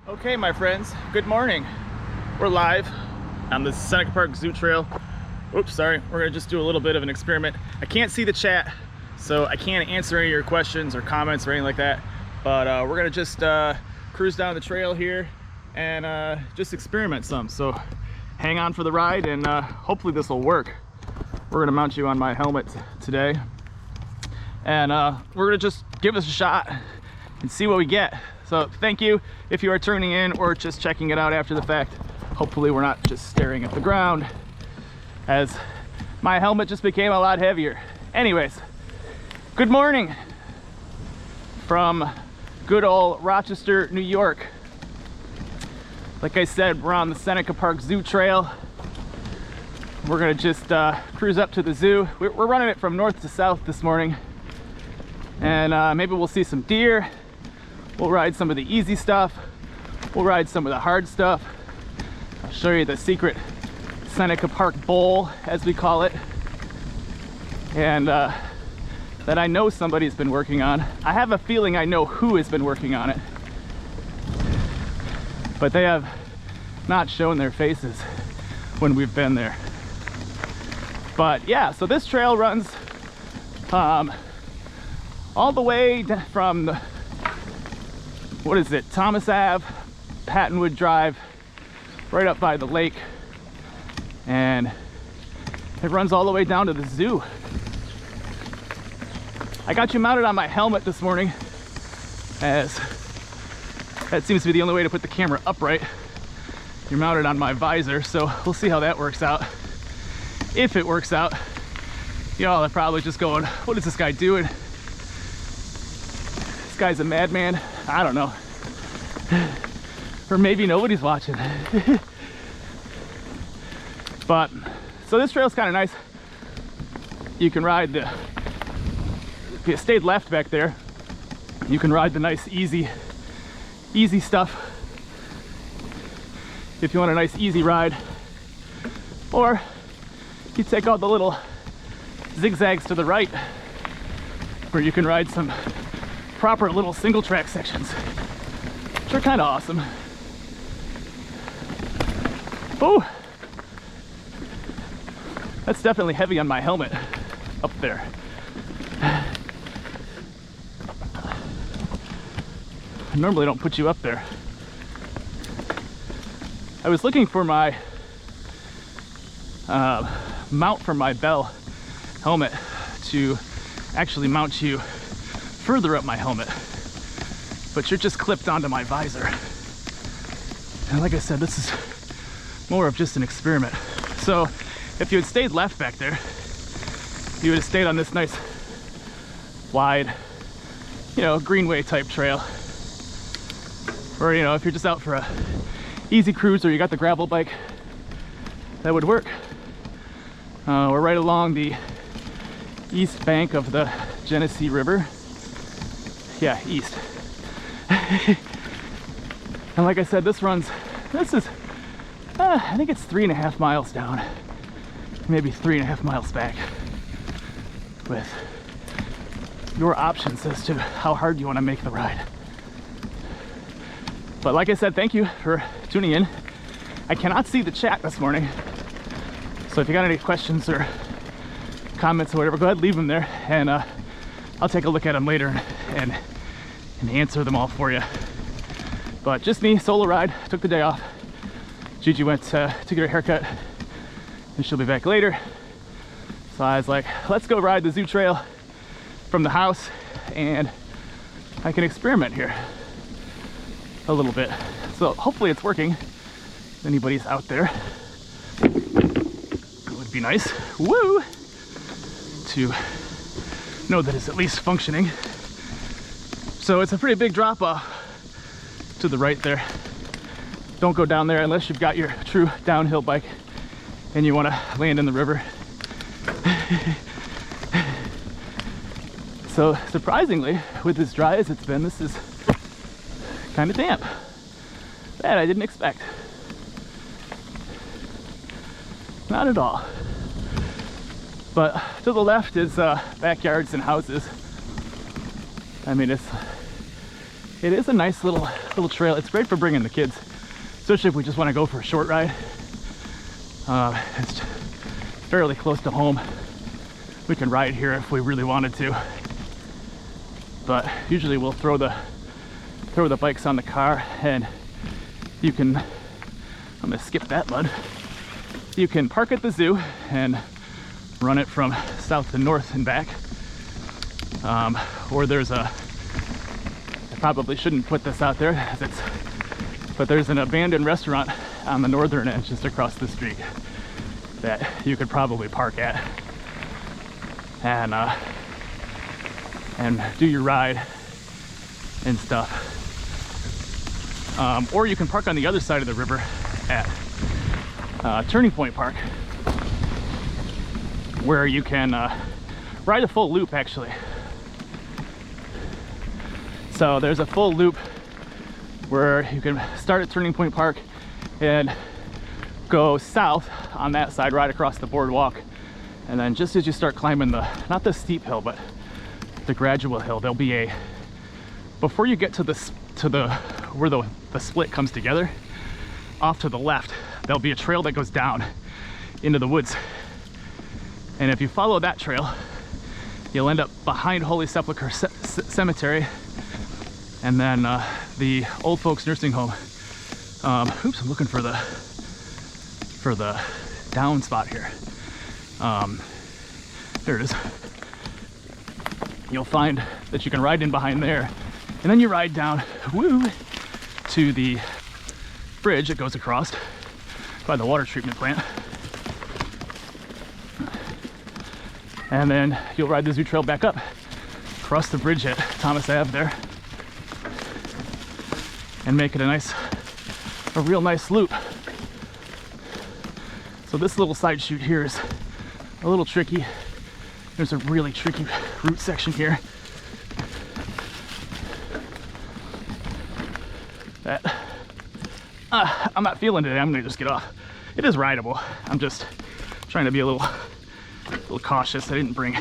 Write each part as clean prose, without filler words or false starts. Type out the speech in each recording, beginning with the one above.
Okay, my friends, good morning. We're live on the Seneca Park Zoo trail. Oops, sorry. We're gonna just do a little bit of an experiment. I can't see the chat, so I can't answer any of your questions or comments or anything like that. But we're gonna just cruise down the trail here and just experiment some. So hang on for the ride, and hopefully this will work. We're gonna mount you on my helmet today, and we're gonna just give this a shot and see what we get. So thank you if you are tuning in or just checking it out after the fact. Hopefully we're not just staring at the ground, as my helmet just became a lot heavier. Anyways, good morning from good old Rochester, New York. Like I said, we're on the Seneca Park Zoo trail. We're gonna just cruise up to the zoo. We're running it from north to south this morning, and maybe we'll see some deer. We'll ride some of the easy stuff. We'll ride some of the hard stuff. I'll show you the secret Seneca Park Bowl, as we call it, and that I know somebody's been working on. I have a feeling I know who has been working on it, but they have not shown their faces when we've been there. But yeah, so this trail runs all the way from the, what is it, Thomas Ave, Pattonwood Drive, right up by the lake, and it runs all the way down to the zoo. I got you mounted on my helmet this morning, as that seems to be the only way to put the camera upright. You're mounted on my visor, so we'll see how that works out. If it works out, y'all are probably just going, what is this guy doing? This guy's a madman. I don't know. Or maybe nobody's watching. But so this trail's kind of nice. You can ride the, if you stayed left back there, you can ride the nice easy stuff if you want a nice easy ride, or you take out the little zigzags to the right where you can ride some proper little single track sections, which are kind of awesome. Oh, that's definitely heavy on my helmet up there. I normally don't put you up there. I was looking for my mount for my Bell helmet to actually mount you further up my helmet, but you're just clipped onto my visor. And like I said, this is more of just an experiment. So if you had stayed left back there, you would have stayed on this nice wide, you know, greenway type trail. Or, you know, if you're just out for a easy cruise, or you got the gravel bike, that would work. We're right along the east bank of the Genesee River. Yeah, east. And like I said, this is, I think it's 3.5 miles down, maybe 3.5 miles back, with your options as to how hard you want to make the ride. But like I said, thank you for tuning in. I cannot see the chat this morning, so if you got any questions or comments or whatever, go ahead, leave them there, and I'll take a look at them later and answer them all for you. But just me, solo ride, took the day off. Gigi went to get her haircut, and she'll be back later. So I was like, let's go ride the zoo trail from the house, and I can experiment here a little bit. So hopefully it's working. If anybody's out there, it would be nice, woo, to know that it's at least functioning. So it's a pretty big drop off to the right there. Don't go down there unless you've got your true downhill bike and you want to land in the river. So surprisingly, with as dry as it's been, this is kind of damp. That I didn't expect. Not at all. But to the left is backyards and houses. I mean, It is a nice little trail. It's great for bringing the kids, especially if we just want to go for a short ride. It's fairly close to home. We can ride here if we really wanted to, but usually we'll throw the bikes on the car, and you can, I'm gonna skip that, bud. You can park at the zoo and run it from south to north and back. Or there's I probably shouldn't put this out there, but there's an abandoned restaurant on the northern edge just across the street that you could probably park at and do your ride and stuff. Or you can park on the other side of the river at Turning Point Park, where you can ride a full loop actually. So there's a full loop where you can start at Turning Point Park and go south on that side right across the boardwalk, and then just as you start climbing not the steep hill but the gradual hill, there'll be before you get to where the split comes together, off to the left there'll be a trail that goes down into the woods, and if you follow that trail you'll end up behind Holy Sepulchre Cemetery, and then the old folks nursing home. Oops, I'm looking for the down spot here. There it is. You'll find that you can ride in behind there, and then you ride down to the bridge that goes across by the water treatment plant, and then you'll ride the zoo trail back up across the bridge at Thomas Ave there and make it a real nice loop. So this little side chute here is a little tricky. There's a really tricky root section here that I'm not feeling today. I'm gonna just get off. It is rideable. I'm just trying to be a little cautious. I didn't bring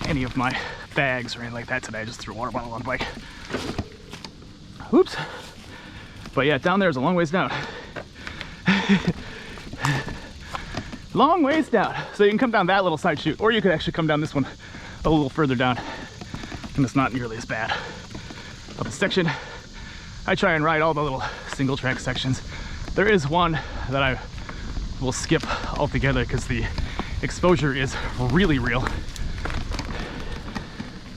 any of my bags or anything like that today. I just threw a water bottle on the bike. Oops. But yeah, down there is a long ways down. Long ways down. So you can come down that little side chute, or you could actually come down this one a little further down, and it's not nearly as bad of a section. I try and ride all the little single track sections. There is one that I will skip altogether because the exposure is really real,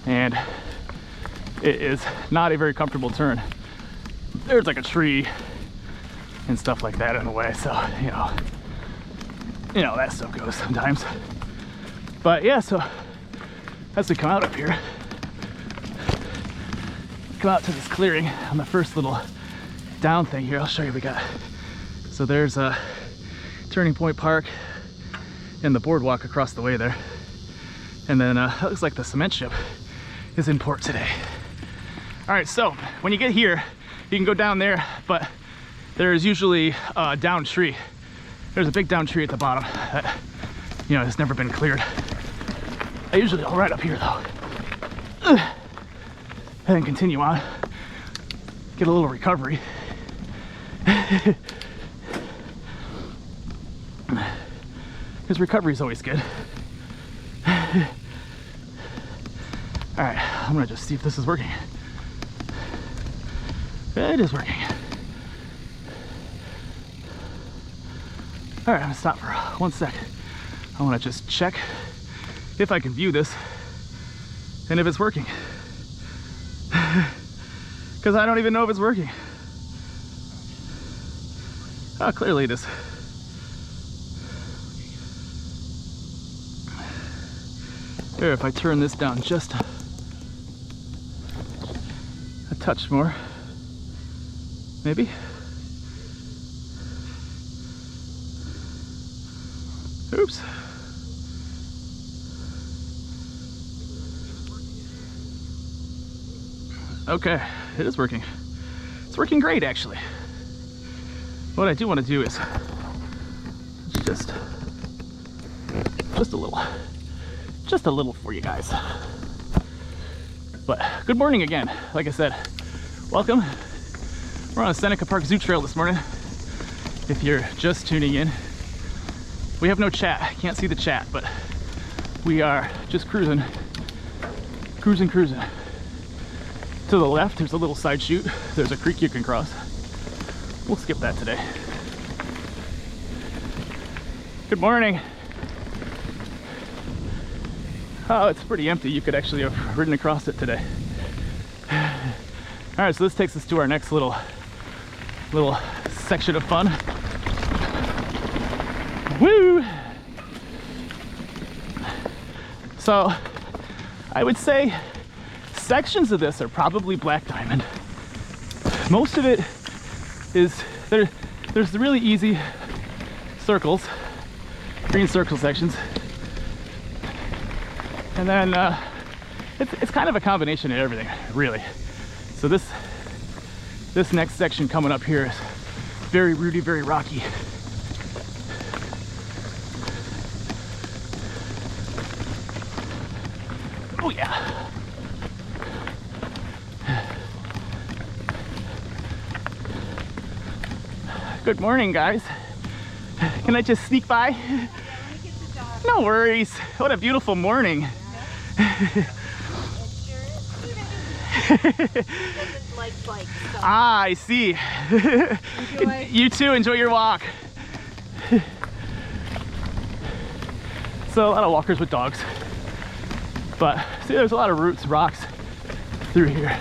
and it is not a very comfortable turn. There's like a tree and stuff like that in the way, so you know that stuff goes sometimes. But yeah, so as we come out up here, come out to this clearing on the first little down thing here. I'll show you what we got. So there's a Turning Point Park and the boardwalk across the way there, and then it looks like the cement ship is in port today. All right, so when you get here, you can go down there, but there's usually a down tree. There's a big down tree at the bottom that, has never been cleared. I usually go right up here though, and then continue on, get a little recovery. Because recovery is always good. All right, I'm gonna just see if this is working. It is working. All right, I'm gonna stop for 1 second. I wanna just check if I can view this and if it's working. Because I don't even know if it's working. Oh, clearly it is. Here, if I turn this down just a touch more, maybe. Oops. Okay, it is working. It's working great, actually. What I do want to do is just a little for you guys. But good morning again. Like I said, Welcome. We're on a Seneca Park Zoo trail this morning. If you're just tuning in, we have no chat. Can't see the chat, but we are just cruising. To the left, there's a little side chute. There's a creek you can cross. We'll skip that today. Good morning. Oh, it's pretty empty. You could actually have ridden across it today. All right, so this takes us to our next little section of fun. Woo! So I would say sections of this are probably black diamond. Most of it is there's the really easy circles, green circle sections, and then it's kind of a combination of everything, really. So this next section coming up here is very rooty, very rocky. Oh yeah. Good morning, guys. Can I just sneak by? No worries. What a beautiful morning. Ah, I see. You too, enjoy your walk. So a lot of walkers with dogs. But see, there's a lot of roots, rocks through here.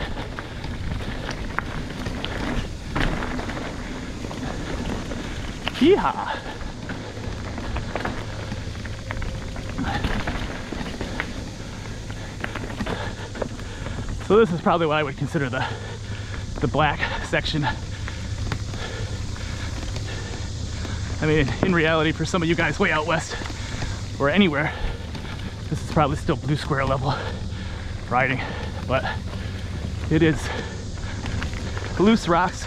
Yeehaw. So this is probably what I would consider the black section. I mean, in reality, for some of you guys way out west or anywhere, this is probably still blue square level riding, but it is loose rocks,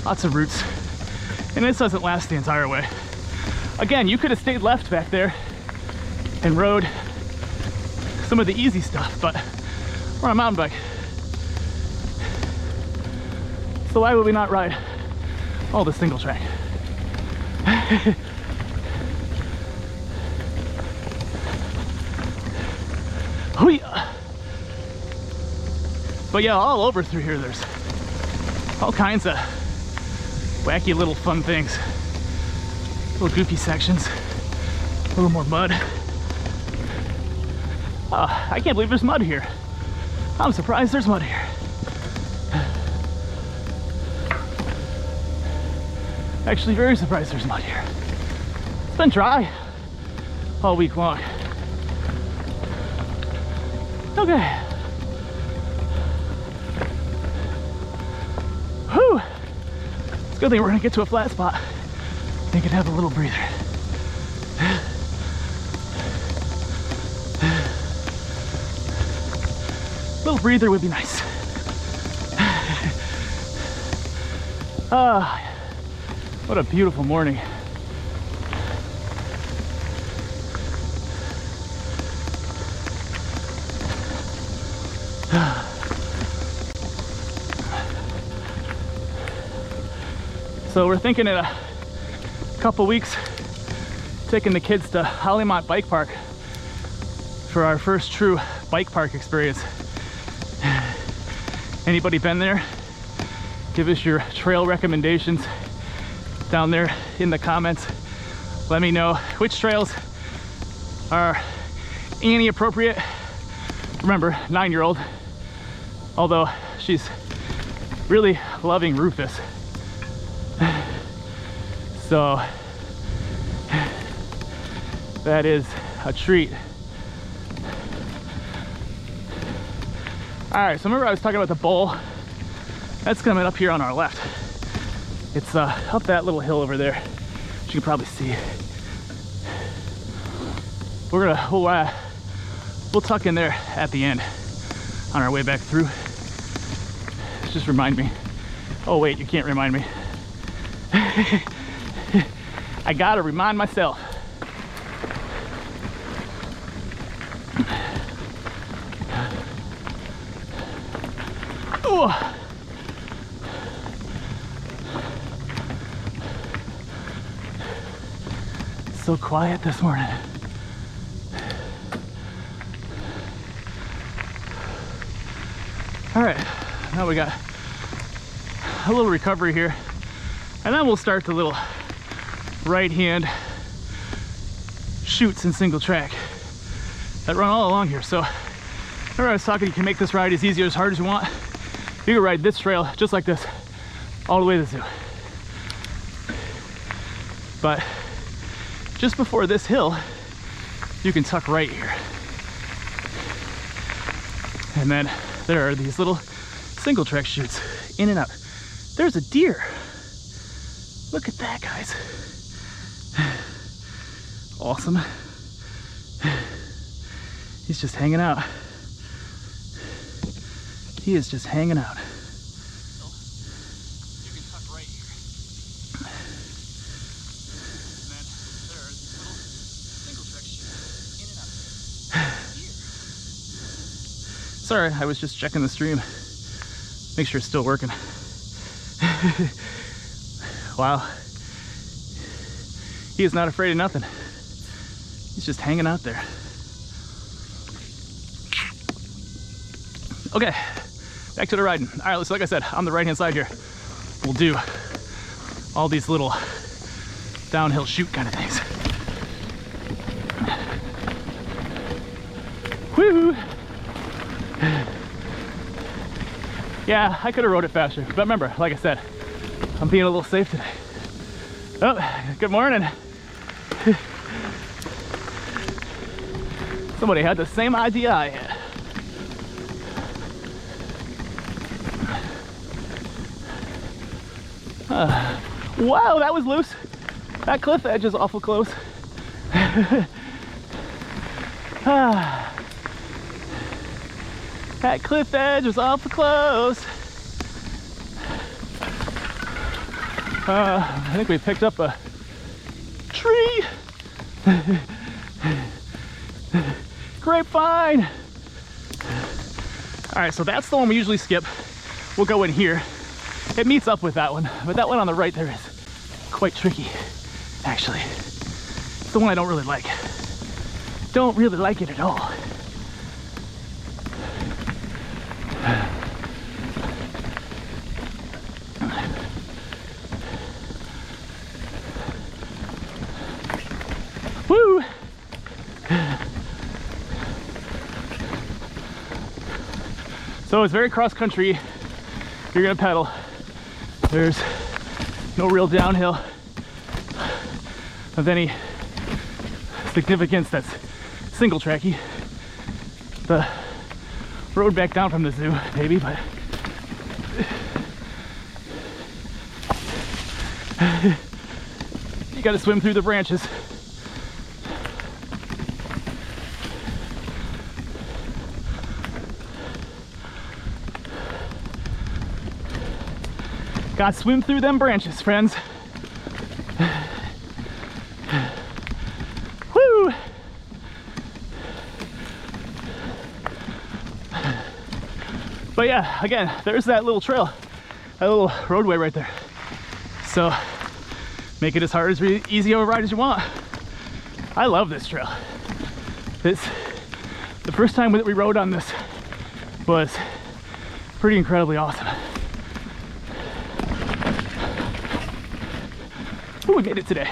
lots of roots, and this doesn't last the entire way. Again, you could have stayed left back there and rode some of the easy stuff, but we're on a mountain bike. So why would we not ride all the single track? But yeah, all over through here, there's all kinds of wacky little fun things. Little goofy sections, a little more mud. I can't believe there's mud here. I'm surprised there's mud here. Actually, very surprised there's mud here. It's been dry all week long. Okay. Whew. It's a good thing we're gonna get to a flat spot. They could have a little breather. A little breather would be nice. What a beautiful morning. So we're thinking in a couple weeks taking the kids to Hollymont Bike Park for our first true bike park experience. Anybody been there? Give us your trail recommendations down there in the comments. Let me know which trails are Annie appropriate. Remember, 9-year-old, although she's really loving Rufus. So that is a treat. All right, so remember I was talking about the bowl? That's coming up here on our left. It's up that little hill over there. You can probably see. We'll tuck in there at the end on our way back through. Just remind me. Oh wait, you can't remind me. I gotta remind myself. Ooh. so quiet this morning. All right, now we got a little recovery here, and then we'll start the little right hand chutes and single track that run all along here. So remember I was talking, you can make this ride as easy or as hard as you want. You can ride this trail just like this all the way to the zoo. But just before this hill, you can tuck right here. And then there are these little single track chutes in and out. There's a deer. Look at that, guys. Awesome. He's just hanging out. He is just hanging out. You can tuck right here. And then there are these little single track chutes in and out. Deer. Sorry, I was just checking the stream. Make sure it's still working. Wow. He is not afraid of nothing. He's just hanging out there. Okay, back to the riding. All right, so like I said, on the right-hand side here, we'll do all these little downhill chute kind of things. Woo! Yeah, I could have rode it faster, but remember, like I said, I'm being a little safe today. Oh, good morning. Somebody had the same idea I had. Wow, that was loose. That cliff edge is awful close. That cliff edge was awful close. I think we picked up a tree. Grapevine. All right, so that's the one we usually skip. We'll go in here. It meets up with that one, but that one on the right there is quite tricky, actually. It's the one I don't really like. Don't really like it at all. Woo! So it's very cross country. You're gonna pedal. There's no real downhill of any significance that's single tracky. The road back down from the zoo, maybe, but you gotta swim through the branches. Gotta swim through them branches, friends. Woo! But yeah, again, there's that little trail, that little roadway right there. So make it as hard as easy of a ride as you want. I love this trail. The first time that we rode on this was pretty incredibly awesome. Ooh, we made it today.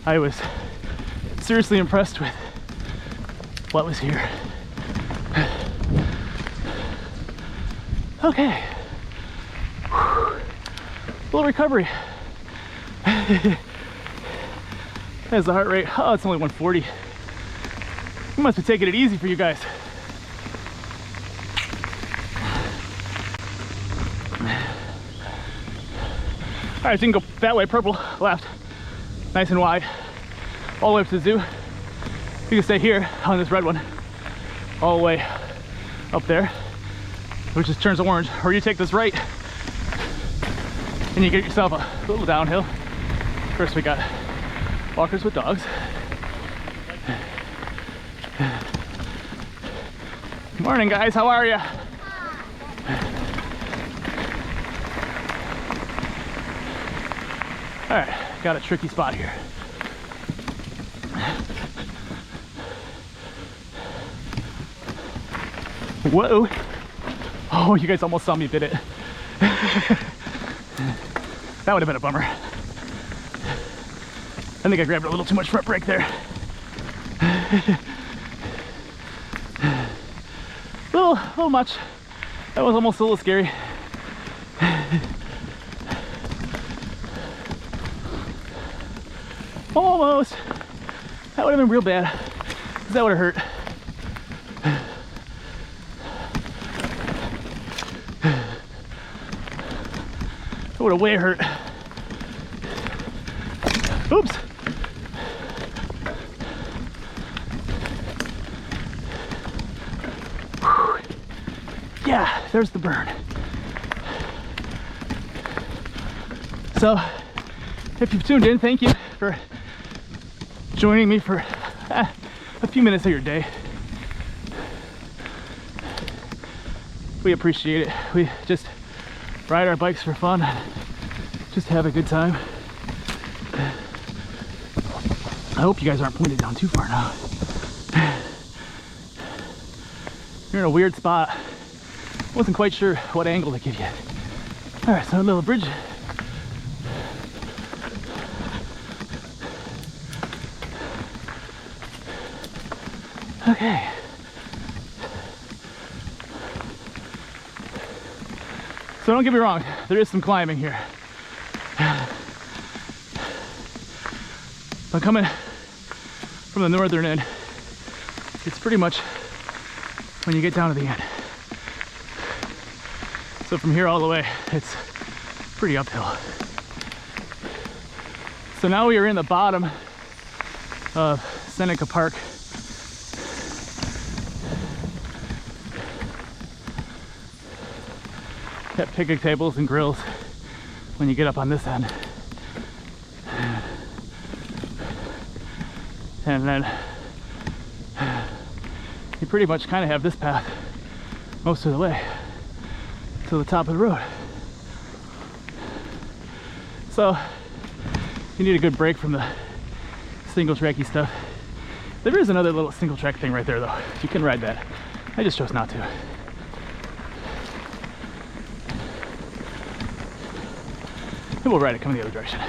I was seriously impressed with what was here. Okay. Whew. Little recovery. There's the heart rate. Oh, it's only 140. We must be taking it easy for you guys. All right, so you can go that way, purple, left, nice and wide, all the way up to the zoo. You can stay here on this red one, all the way up there, which just turns orange, or you take this right, and you get yourself a little downhill. First, we got walkers with dogs. Good morning, guys, how are you? All right, got a tricky spot here. Whoa. Oh, you guys almost saw me bit it. That would have been a bummer. I think I grabbed a little too much front brake there. Little much. That was almost a little scary. Almost. That would have been real bad. That would have hurt. That would have way hurt. Oops. Whew. Yeah, there's the burn. So, if you've tuned in, thank you for joining me for a few minutes of your day. We appreciate it. We just ride our bikes for fun, just have a good time. I hope you guys aren't pointed down too far now. You're in a weird spot. Wasn't quite sure what angle to give you. All right, so a little bridge. Okay. So don't get me wrong, there is some climbing here. But coming from the northern end, it's pretty much when you get down to the end. So from here all the way, it's pretty uphill. So now we are in the bottom of Seneca Park. Got picnic tables and grills when you get up on this end. And then you pretty much kind of have this path most of the way to the top of the road. So you need a good break from the single tracky stuff. There is another little single track thing right there though. You can ride that. I just chose not to. And we'll ride it coming the other direction.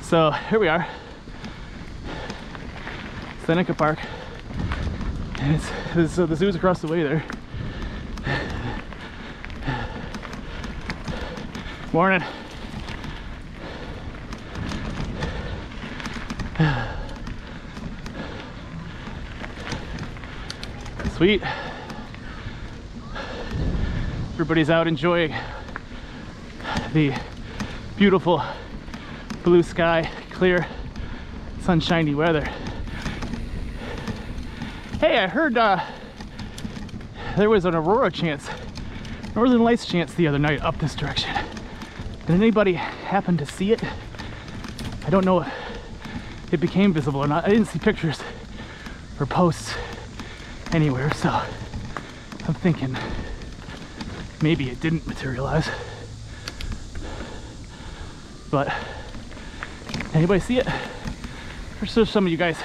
So here we are, Seneca Park, and so the zoo's across the way there. Morning. Sweet. Everybody's out enjoying the beautiful blue sky, clear, sunshiny weather. Hey, I heard there was an aurora chance, northern lights chance the other night up this direction. Did anybody happen to see it? I don't know if it became visible or not. I didn't see pictures or posts anywhere, so I'm thinking maybe it didn't materialize. But anybody see it? I'm sure some of you guys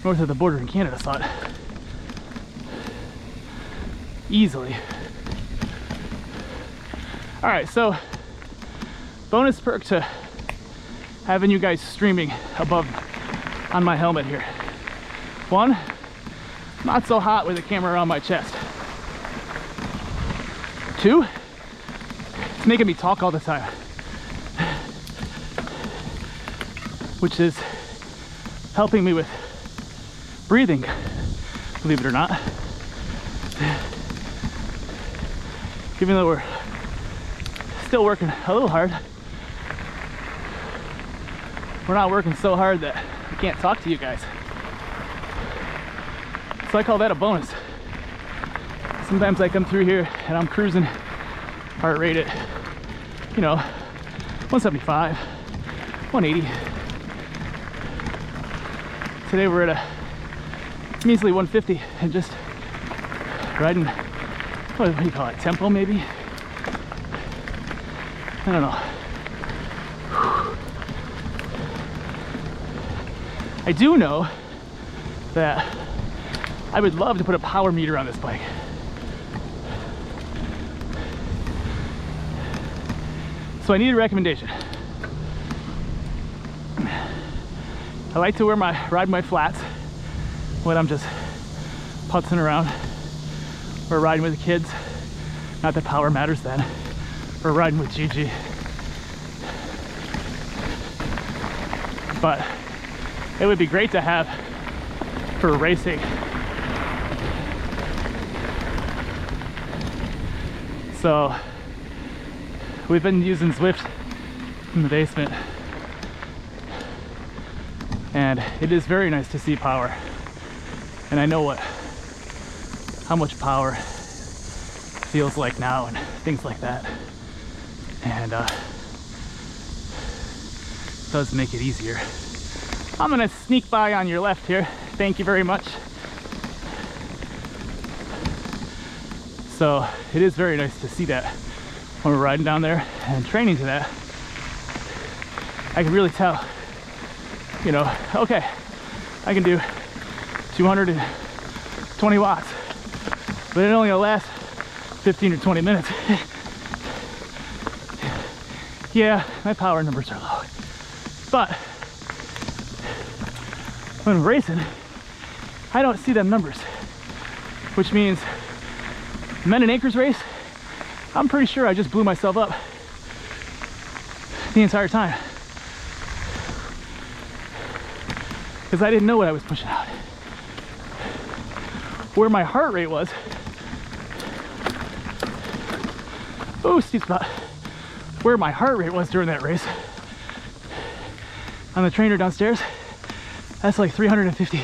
north of the border in Canada saw it easily. All right, so bonus perk to having you guys streaming above on my helmet here. One, not so hot with the camera around my chest. Two, it's making me talk all the time, which is helping me with breathing, believe it or not. Even though we're still working a little hard, we're not working so hard that I can't talk to you guys. So I call that a bonus. Sometimes I come through here and I'm cruising heart rate at, 175, 180. Today we're at a measly 150 and just riding, what do you call it, tempo maybe? I don't know. I do know that I would love to put a power meter on this bike. So I need a recommendation. I like to ride my flats when I'm just putzing around or riding with the kids. Not that power matters then. Or riding with Gigi. But it would be great to have for racing. So we've been using Zwift in the basement, and it is very nice to see power. And I know how much power feels like now and things like that. And it does make it easier. I'm gonna sneak by on your left here. Thank you very much. So it is very nice to see that when we're riding down there and training to that. I can really tell, you know, okay, I can do 220 watts, but it only lasts 15 or 20 minutes. Yeah, my power numbers are low, but when racing, I don't see them numbers, which means Men in Acres race, I'm pretty sure I just blew myself up the entire time because I didn't know what I was pushing out. Where my heart rate was, oh, steep spot, where my heart rate was during that race on the trainer downstairs, that's like 350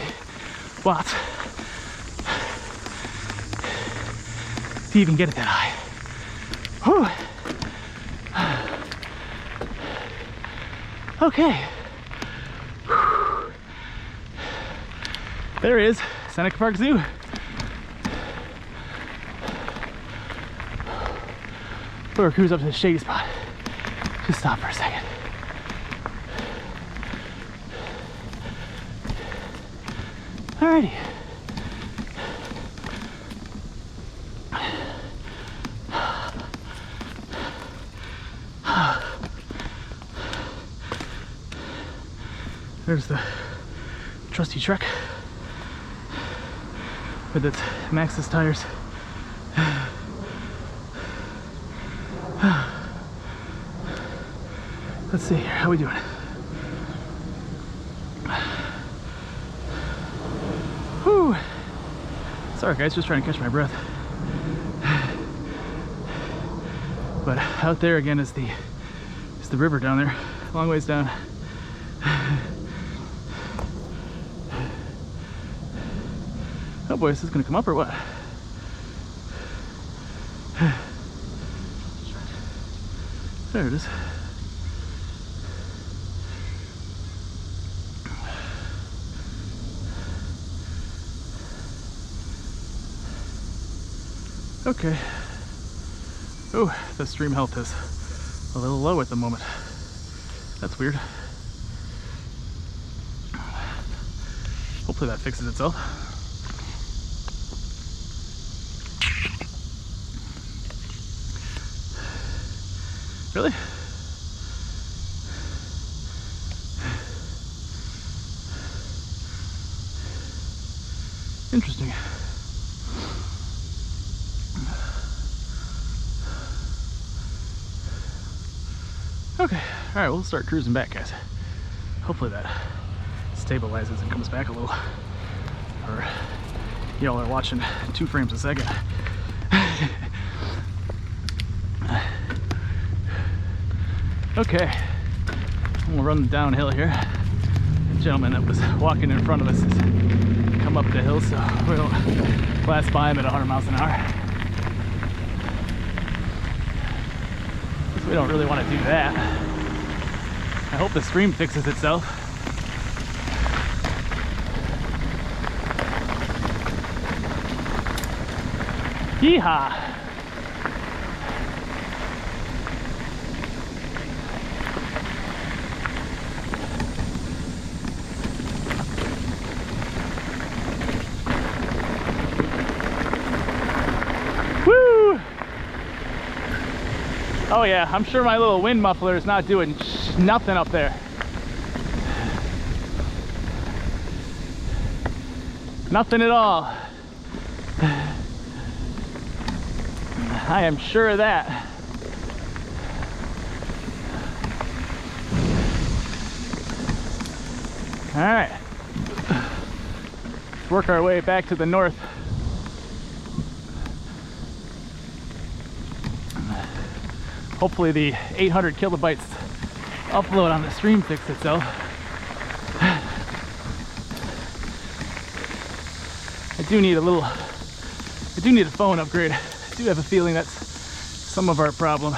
watts to even get it that high. Whew. Okay. Whew. There is Seneca Park Zoo. We'll cruise up to the shady spot. Just stop for a second. Alrighty. There's the trusty Trek with its Maxxis tires. Let's see here, how we doing? Whew. Sorry guys, just trying to catch my breath. But out there again is the river down there, a long ways down. Oh boy, is this gonna come up or what? There it is. Okay. Oh, the stream health is a little low at the moment. That's weird. Hopefully that fixes itself. Really? Interesting. Okay, all right, we'll start cruising back, guys. Hopefully that stabilizes and comes back a little. Or y'all are watching 2 frames a second. Okay, we'll run downhill here. The gentleman that was walking in front of us has come up the hill, so we don't blast by him at 100 miles an hour. We don't really want to do that. I hope the stream fixes itself. Yeehaw! Oh yeah, I'm sure my little wind muffler is not doing nothing up there. Nothing at all. I am sure of that. All right, let's work our way back to the north. Hopefully the 800 kilobytes upload on the stream fixed itself. I do need a phone upgrade. I do have a feeling that's some of our problem.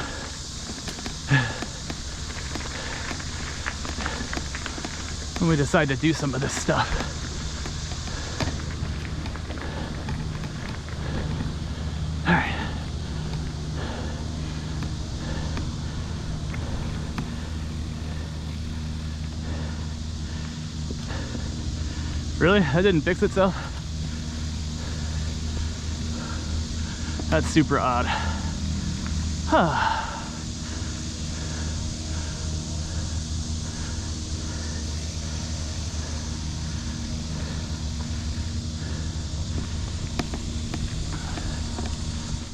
When we decide to do some of this stuff. All right. Really? That didn't fix itself? That's super odd. Huh.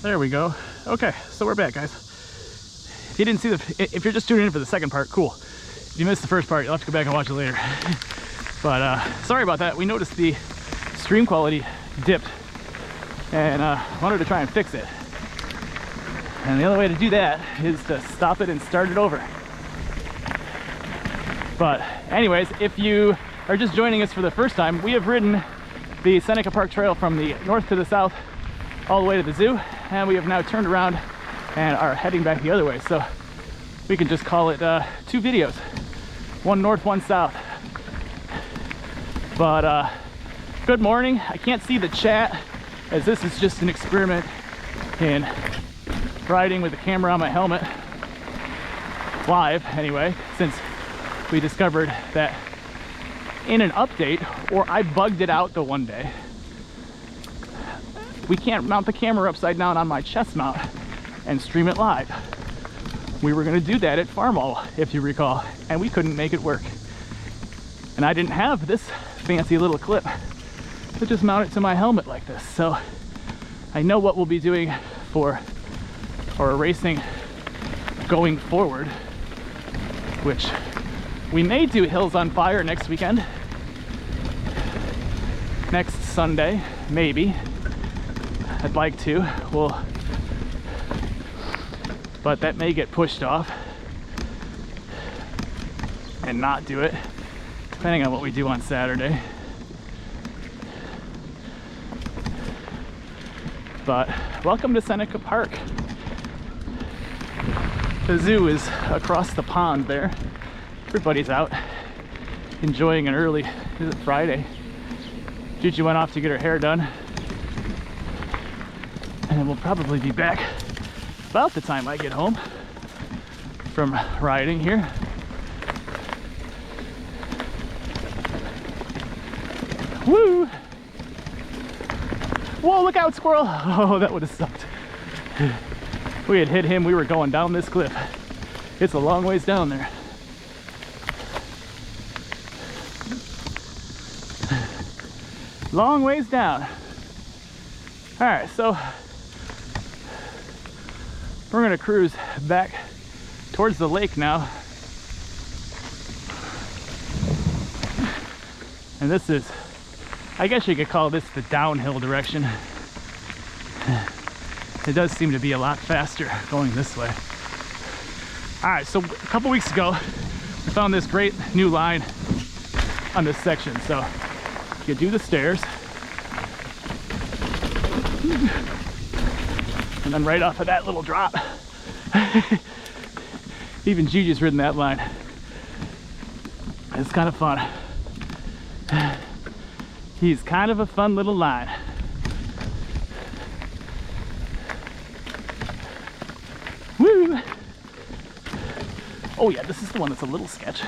There we go. Okay, so we're back, guys. If you didn't see if you're just tuning in for the second part, cool. If you missed the first part, you'll have to go back and watch it later. But sorry about that. We noticed the stream quality dipped and wanted to try and fix it. And the only way to do that is to stop it and start it over. But anyways, if you are just joining us for the first time, we have ridden the Seneca Park Trail from the north to the south all the way to the zoo, and we have now turned around and are heading back the other way. So we can just call it 2 videos, one north, one south. But good morning. I can't see the chat as this is just an experiment in riding with the camera on my helmet live anyway, since we discovered that in an update, or I bugged it out the one day, we can't mount the camera upside down on my chest mount and stream it live. We were going to do that at Farmall, if you recall, and we couldn't make it work. And I didn't have this fancy little clip to just mount it to my helmet like this. So I know what we'll be doing for our racing going forward, which we may do Hills on Fire next weekend. Next Sunday, maybe. I'd like to, but that may get pushed off and not do it, depending on what we do on Saturday. But welcome to Seneca Park. The zoo is across the pond there. Everybody's out enjoying an early, is it Friday? Gigi went off to get her hair done. And we'll probably be back about the time I get home from riding here. Woo! Whoa, look out, squirrel! Oh, that would have sucked. If we had hit him, we were going down this cliff. It's a long ways down there. Long ways down. All right, so we're gonna cruise back towards the lake now. And this is, I guess you could call this the downhill direction. It does seem to be a lot faster going this way. All right, so a couple weeks ago, we found this great new line on this section. So you do the stairs, and then right off of that little drop, even Gigi's ridden that line. It's kind of fun. He's kind of a fun little line. Woo! Oh yeah, this is the one that's a little sketch.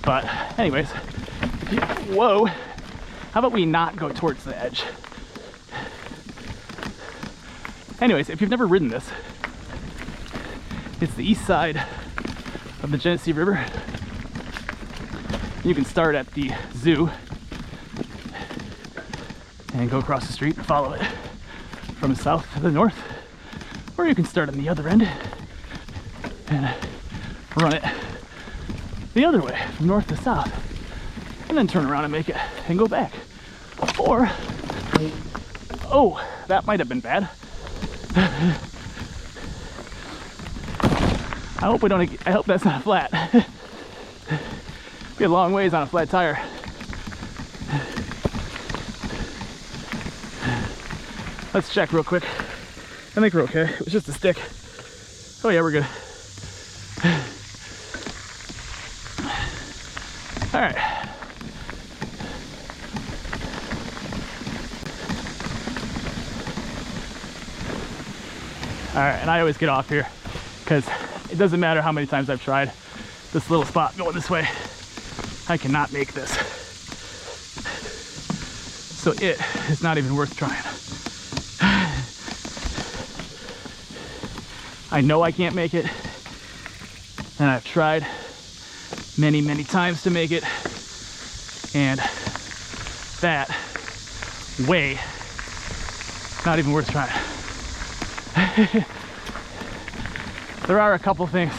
But anyways, whoa, how about we not go towards the edge? Anyways, if you've never ridden this, it's the east side of the Genesee River. You can start at the zoo and go across the street and follow it from the south to the north, or you can start on the other end and run it the other way from north to south, and then turn around and make it and go back. Or, oh, that might have been bad. I hope that's not flat. Be a long ways on a flat tire. Let's check real quick. I think we're okay. It was just a stick. Oh yeah, we're good. All right. All right, and I always get off here because it doesn't matter how many times I've tried this little spot going this way. I cannot make this. So it is not even worth trying. I know I can't make it, and I've tried many, many times to make it, and that way, not even worth trying. There are a couple things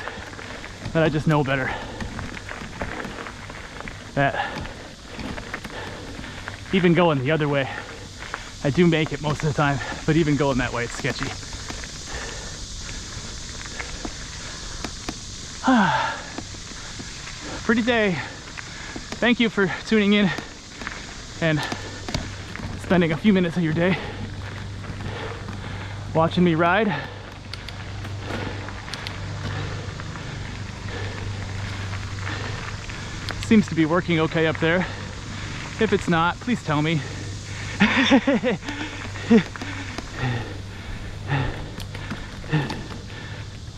that I just know better, that even going the other way, I do make it most of the time, but even going that way, it's sketchy. Pretty day. Thank you for tuning in and spending a few minutes of your day watching me ride. Seems to be working okay up there. If it's not, please tell me.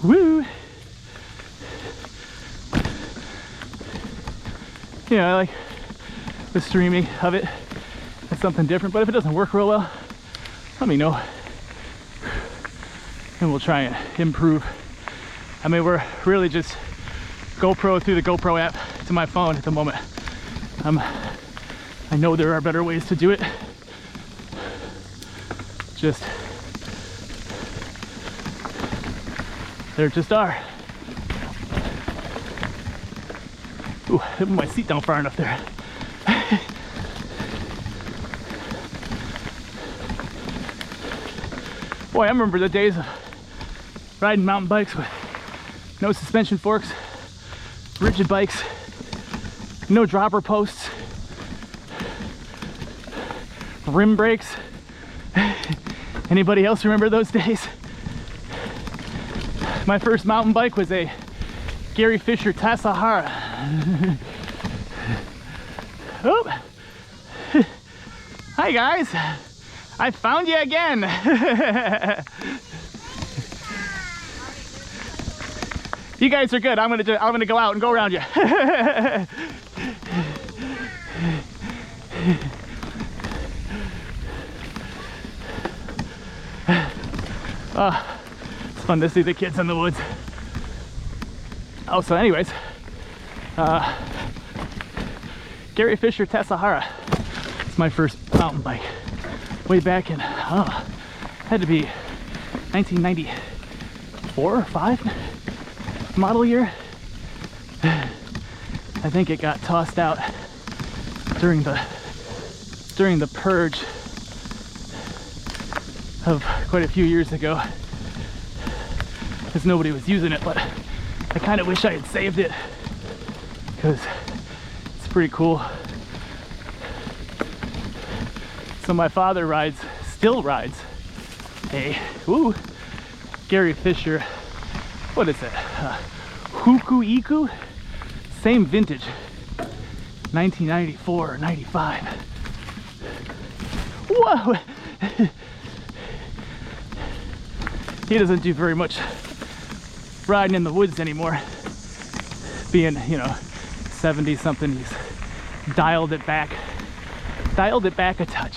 Woo! You know, I like the streaming of it. It's something different, but if it doesn't work real well, let me know. And we'll try and improve. I mean, we're really just GoPro through the GoPro app to my phone at the moment. I know there are better ways to do it. There just are. Ooh, I put my seat down far enough there. Boy, I remember the days of riding mountain bikes with no suspension forks, rigid bikes, no dropper posts, rim brakes. Anybody else remember those days? My first mountain bike was a Gary Fisher Tassahara. Oh. Hi guys, I found you again. You guys are good. I'm gonna go out and go around you. Oh, it's fun to see the kids in the woods. Oh, so anyways, Gary Fisher Tassahara. It's my first mountain bike. Way back in, had to be 1994 or 5 model year. I think it got tossed out during the purge of quite a few years ago, because nobody was using it, but I kind of wish I had saved it because it's pretty cool. So my father still rides a Gary Fisher, what is it? Huku Iku? Same vintage, 1994 or 95. Whoa! He doesn't do very much riding in the woods anymore. Being, 70 something, he's dialed it back a touch.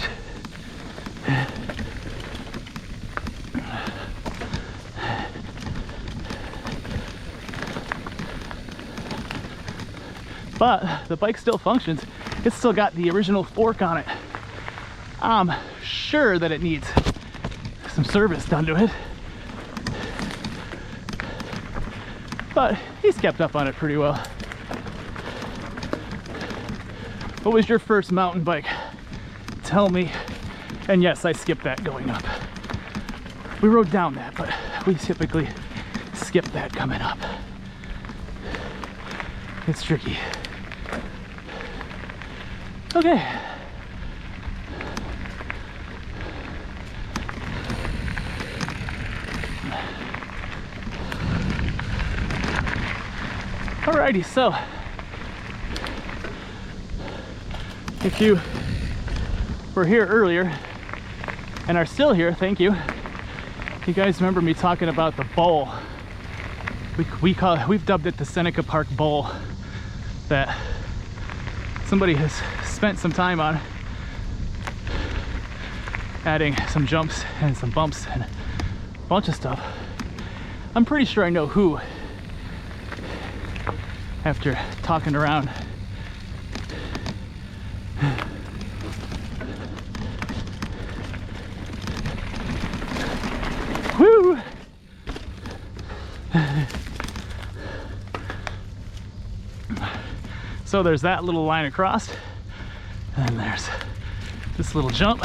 but the bike still functions. It's still got the original fork on it. I'm sure that it needs some service done to it, but he's kept up on it pretty well. What was your first mountain bike? Tell me. And yes, I skipped that going up. We rode down that, but we typically skip that coming up. It's tricky. Okay. Alrighty, so if you were here earlier and are still here, thank you. You guys remember me talking about the bowl? We've dubbed it the Seneca Park Bowl, that somebody has spent some time on, adding some jumps and some bumps and a bunch of stuff. I'm pretty sure I know who, after talking around. Woo! So there's that little line across, and then there's this little jump.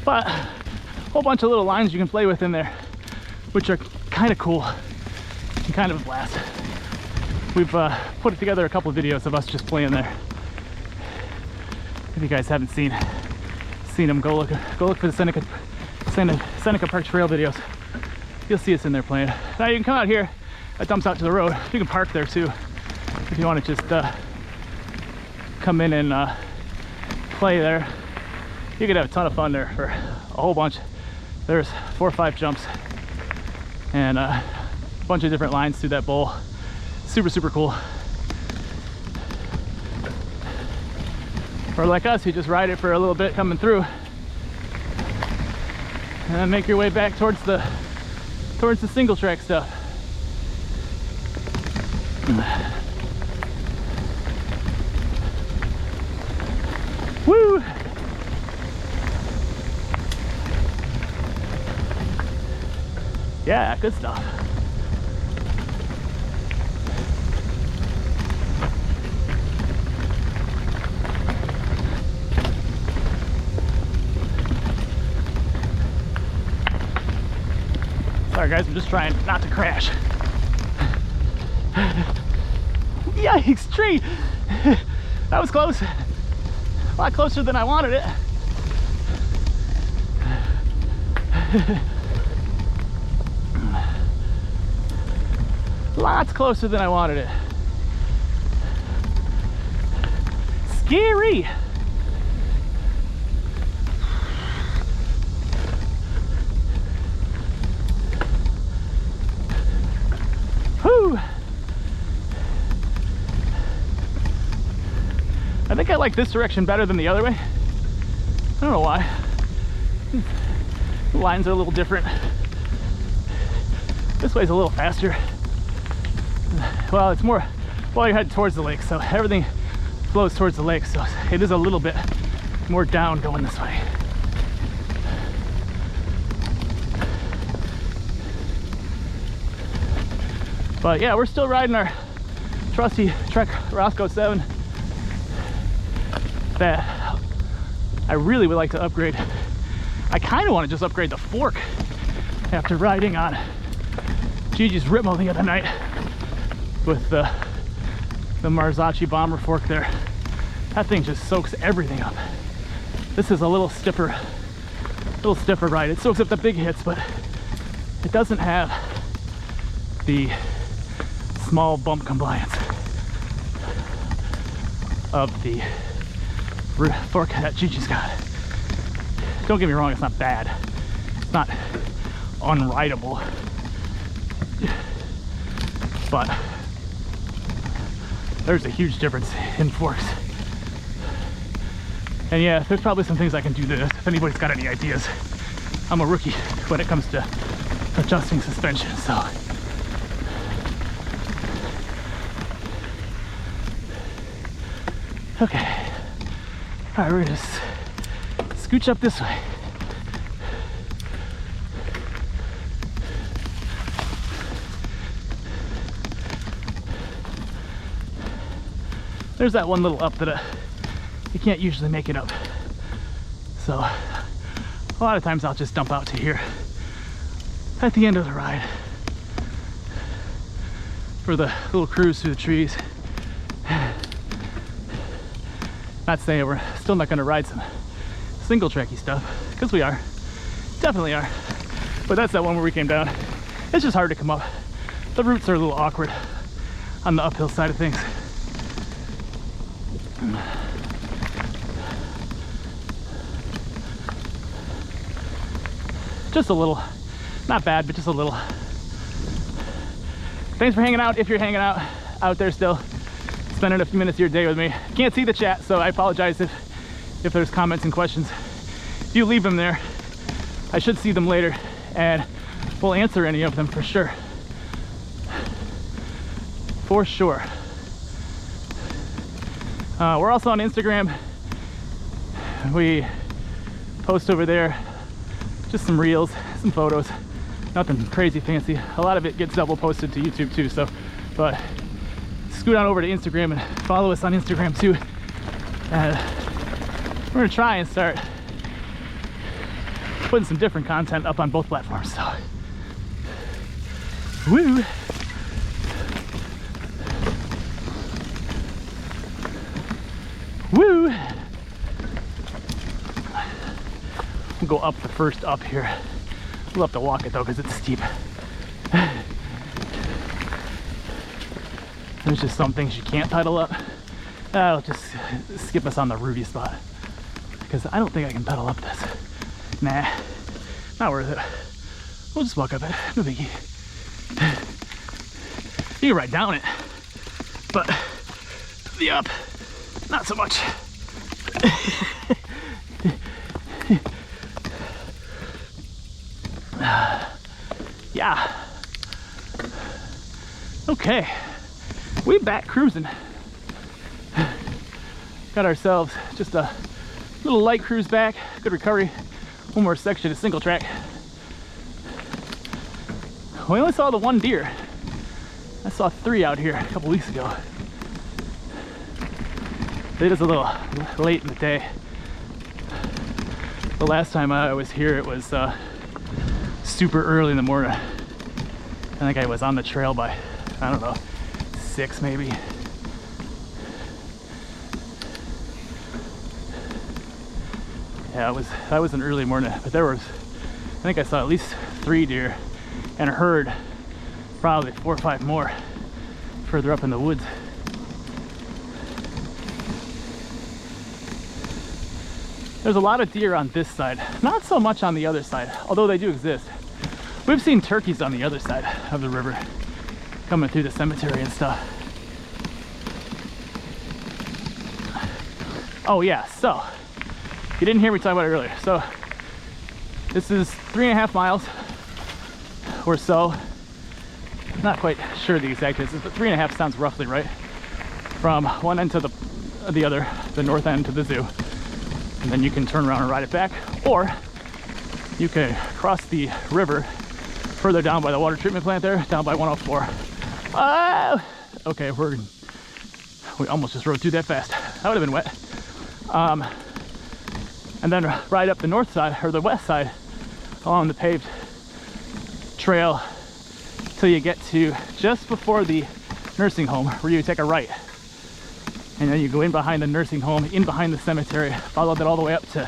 But a whole bunch of little lines you can play with in there, which are kind of cool and kind of a blast. We've put together a couple of videos of us just playing there. If you guys haven't seen them, go look for the Seneca Park Trail videos. You'll see us in there playing. Now you can come out here. That dumps out to the road. You can park there too if you want to just come in and play there. You could have a ton of fun there for a whole bunch. There's 4 or 5 jumps and a bunch of different lines through that bowl. Super cool. Or like us, you just ride it for a little bit coming through and then make your way back towards the single track stuff. Woo! Yeah, good stuff. Sorry guys, I'm just trying not to crash. Yikes, tree! That was close. A lot closer than I wanted it. Lots closer than I wanted it. Scary! Whew! I think I like this direction better than the other way. I don't know why. The lines are a little different. This way's a little faster. Well, it's more, well, you're heading towards the lake, so everything flows towards the lake, so it is a little bit more down going this way. But yeah, we're still riding our trusty Trek Roscoe 7 that I really would like to upgrade. I kind of want to just upgrade the fork after riding on Gigi's Ritmo the other night with the Marzocchi bomber fork there. That thing just soaks everything up. This is a little stiffer ride. It soaks up the big hits, but it doesn't have the small bump compliance of the fork that Gigi's got. Don't get me wrong, it's not bad. It's not unrideable, but there's a huge difference in forks. And yeah, there's probably some things I can do to this if anybody's got any ideas. I'm a rookie when it comes to adjusting suspension, so. Okay. All right, we're gonna scooch up this way. There's that one little up that you can't usually make it up. So a lot of times I'll just dump out to here at the end of the ride for the little cruise through the trees. Not saying we're still not going to ride some single tracky stuff, because we are, definitely are, but that's that one where we came down. It's just hard to come up. The routes are a little awkward on the uphill side of things. Just a little, not bad, but just a little. Thanks for hanging out. If you're hanging out there still, spending a few minutes of your day with me. Can't see the chat, so I apologize if there's comments and questions. If you leave them there, I should see them later, and we'll answer any of them for sure. For sure. We're also on Instagram. We post over there just some reels, some photos, nothing crazy fancy. A lot of it gets double posted to YouTube too, so, but scoot on over to Instagram and follow us on Instagram too. We're gonna try and start putting some different content up on both platforms, so. Woo! Woo! We'll go up the first up here. We'll have to walk it though because it's steep. There's just some things you can't pedal up. I'll just skip us on the Ruby spot because I don't think I can pedal up this. Nah, not worth it. We'll just walk up it, no biggie. You can ride down it, but the up, not so much. Yeah. Okay. We back cruising. Got ourselves just a little light cruise back. Good recovery. One more section of single track. We only saw the one deer. I saw 3 out here a couple weeks ago. It is a little late in the day. The last time I was here, it was super early in the morning. I think I was on the trail by, I don't know, 6 maybe. Yeah, that was an early morning, but there was, I think I saw at least 3 deer and heard probably 4 or 5 more further up in the woods. There's a lot of deer on this side, not so much on the other side, although they do exist. We've seen turkeys on the other side of the river coming through the cemetery and stuff. Oh yeah, so you didn't hear me talk about it earlier. So this is 3.5 miles or so. Not quite sure the exact distance, but 3.5 sounds roughly right. From one end to the other, the north end to the zoo. And then you can turn around and ride it back, or you can cross the river further down by the water treatment plant there, down by 104. Okay, we almost just rode through that fast. That would have been wet. And then ride up the north side, or the west side, along the paved trail till you get to just before the nursing home, where you take a right. And then you go in behind the nursing home, in behind the cemetery, follow that all the way up till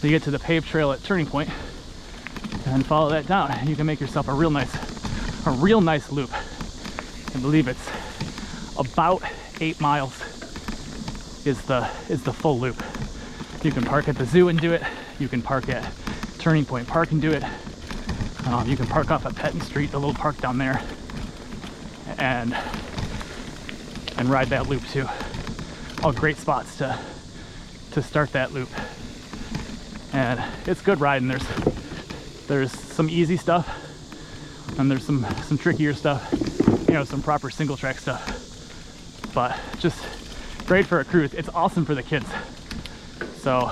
you get to the paved trail at Turning Point, and then follow that down. And you can make yourself a real nice loop. I believe it's about 8 miles is the full loop. You can park at the zoo and do it. You can park at Turning Point Park and do it. You can park off at Petton Street, the little park down there, and ride that loop too. All great spots to start that loop, and it's good riding. There's some easy stuff and there's some trickier stuff, you know, some proper single track stuff, but just great for a cruise. It's awesome for the kids. So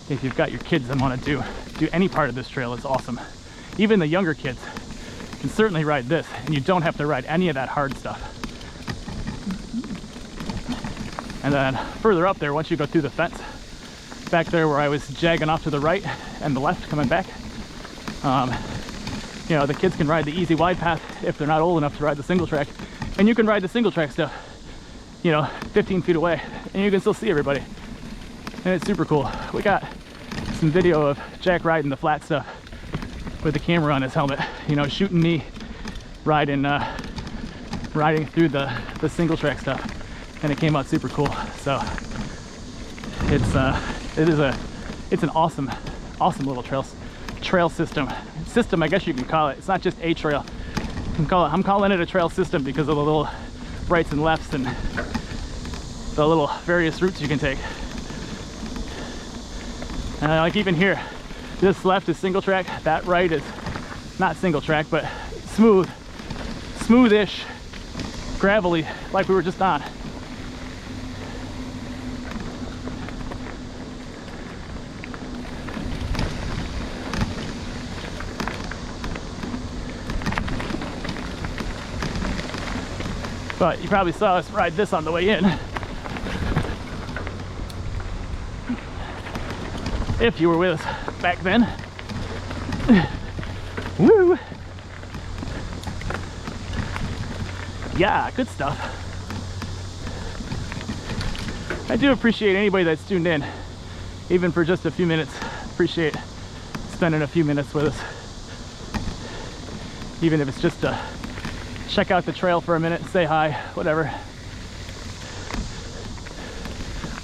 if you've got your kids and want to do any part of this trail, it's awesome. Even the younger kids can certainly ride this, and you don't have to ride any of that hard stuff. And then further up there, once you go through the fence, back there where I was jagging off to the right and the left coming back, you know, the kids can ride the easy wide path if they're not old enough to ride the single track, and you can ride the single track stuff, you know, 15 feet away, and you can still see everybody, and it's super cool. We got some video of Jack riding the flat stuff with the camera on his helmet, you know, shooting me riding through the single track stuff, and it came out super cool. So it's an awesome little trail system, I guess you can call it. It's not just a trail. I'm calling it a trail system because of the little rights and lefts and the little various routes you can take. Like even here, this left is single track, that right is not single track, but smoothish, gravelly, like we were just on. But you probably saw us ride this on the way in. If you were with us back then. Woo! Yeah, good stuff. I do appreciate anybody that's tuned in, even for just a few minutes. Appreciate spending a few minutes with us. Even if it's just to check out the trail for a minute, say hi, whatever.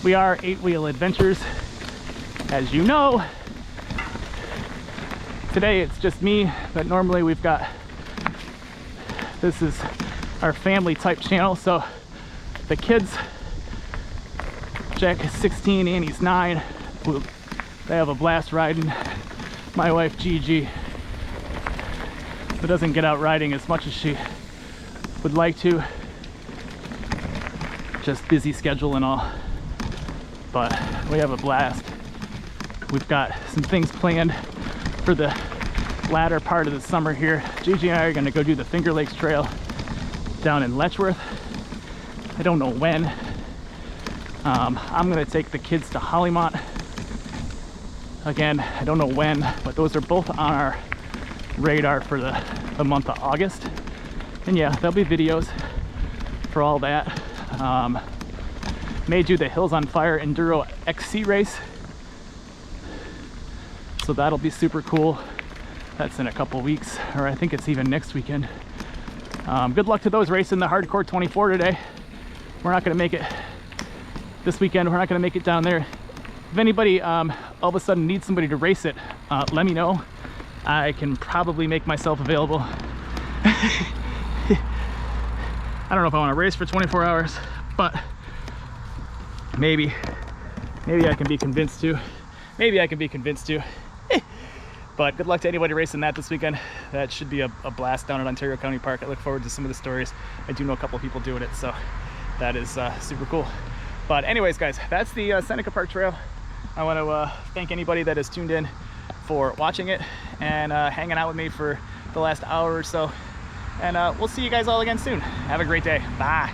We are 8-Wheel Adventures, as you know. Today it's just me, but normally we've got, this is our family type channel, so the kids, Jack is 16, Annie's 9, they have a blast riding. My wife Gigi, who doesn't get out riding as much as she would like to, just busy schedule and all, but we have a blast. We've got some things planned for the latter part of the summer here. Gigi and I are going to go do the Finger Lakes Trail down in Letchworth. I don't know when. I'm going to take the kids to Hollymont. Again, I don't know when, but those are both on our radar for the month of August. And yeah, there'll be videos for all that. May do the Hills on Fire Enduro XC race. So that'll be super cool. That's in a couple weeks, or I think it's even next weekend. Good luck to those racing the Hardcore 24 today. We're not gonna make it this weekend. We're not gonna make it down there. If anybody all of a sudden needs somebody to race it, let me know. I can probably make myself available. I don't know if I want to race for 24 hours, but maybe I can be convinced to. Maybe I can be convinced to. But good luck to anybody racing that this weekend. That should be a blast down at Ontario County Park. I look forward to some of the stories. I do know a couple of people doing it, so that is super cool. But anyways, guys, that's the Seneca Park Trail. I want to thank anybody that has tuned in for watching it and hanging out with me for the last hour or so. And we'll see you guys all again soon. Have a great day. Bye.